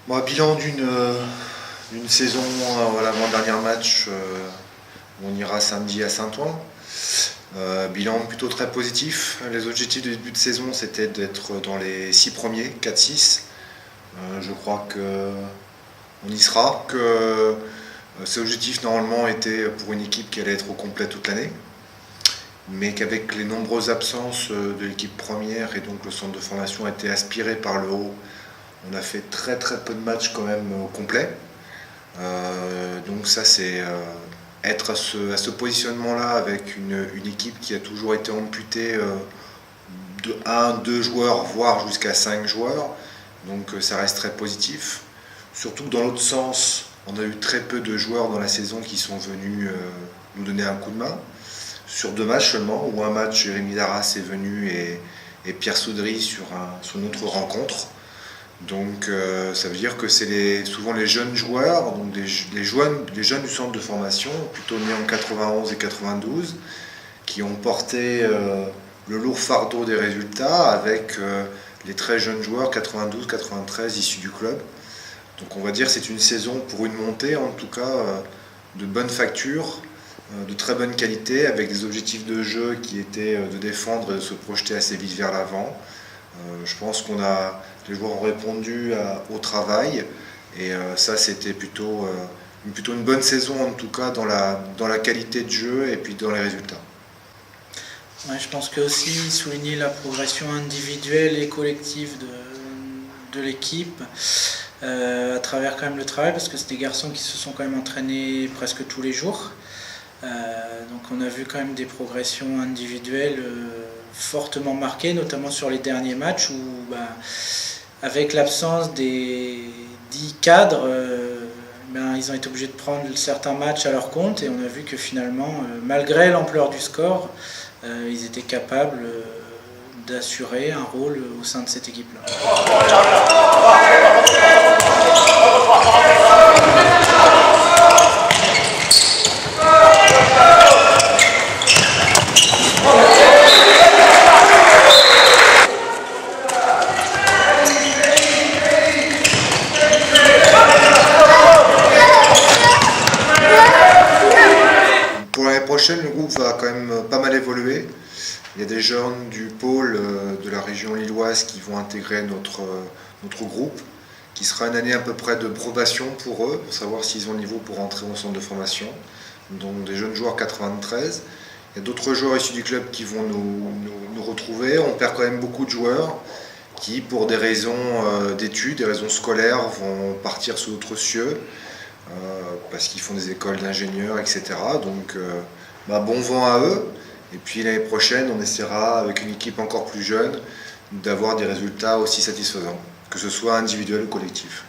Bon, bilan d'une saison, l'avant-dernier match, on ira samedi à Saint-Ouen. Bilan plutôt très positif. Les objectifs de début de saison, c'était d'être dans les 6 premiers, 4-6. Je crois qu'on y sera. Ces objectifs, normalement, étaient pour une équipe qui allait être au complet toute l'année. Mais qu'avec les nombreuses absences de l'équipe première et donc le centre de formation a été aspiré par le haut, on a fait très peu de matchs quand même au complet. Donc ça c'est être à ce positionnement-là avec une équipe qui a toujours été amputée de 1, 2 joueurs, voire jusqu'à 5 joueurs. Donc ça reste très positif. Surtout que dans l'autre sens, on a eu très peu de joueurs dans la saison qui sont venus nous donner un coup de main. Sur 2 matchs seulement, où un match, Jérémy Darras est venu et Pierre Soudry sur une autre rencontre. Donc ça veut dire que c'est souvent les jeunes joueurs, donc les jeunes du centre de formation, plutôt nés en 91 et 92, qui ont porté le lourd fardeau des résultats avec les très jeunes joueurs 92-93 issus du club. Donc on va dire que c'est une saison pour une montée, en tout cas de bonne facture, de très bonne qualité, avec des objectifs de jeu qui étaient de défendre et de se projeter assez vite vers l'avant. Je pense les joueurs ont répondu au travail et ça c'était plutôt une bonne saison, en tout cas dans la qualité de jeu et puis dans les résultats. Ouais, je pense que aussi souligner la progression individuelle et collective de l'équipe à travers quand même le travail, parce que c'est des garçons qui se sont quand même entraînés presque tous les jours. Donc on a vu quand même des progressions individuelles fortement marquées, notamment sur les derniers matchs où avec l'absence des 10 cadres, ils ont été obligés de prendre certains matchs à leur compte, et on a vu que finalement, malgré l'ampleur du score, ils étaient capables d'assurer un rôle au sein de cette équipe-là. Pour l'année prochaine, le groupe va quand même pas mal évoluer. Il y a des jeunes du pôle de la région lilloise qui vont intégrer notre groupe, qui sera une année à peu près de probation pour eux, pour savoir s'ils ont le niveau pour entrer au centre de formation. Donc des jeunes joueurs 93. Il y a d'autres joueurs issus du club qui vont nous retrouver. On perd quand même beaucoup de joueurs qui, pour des raisons d'études, des raisons scolaires, vont partir sous d'autres cieux. Parce qu'ils font des écoles d'ingénieurs, etc. Donc bon vent à eux. Et puis l'année prochaine, on essaiera, avec une équipe encore plus jeune, d'avoir des résultats aussi satisfaisants, que ce soit individuel ou collectif.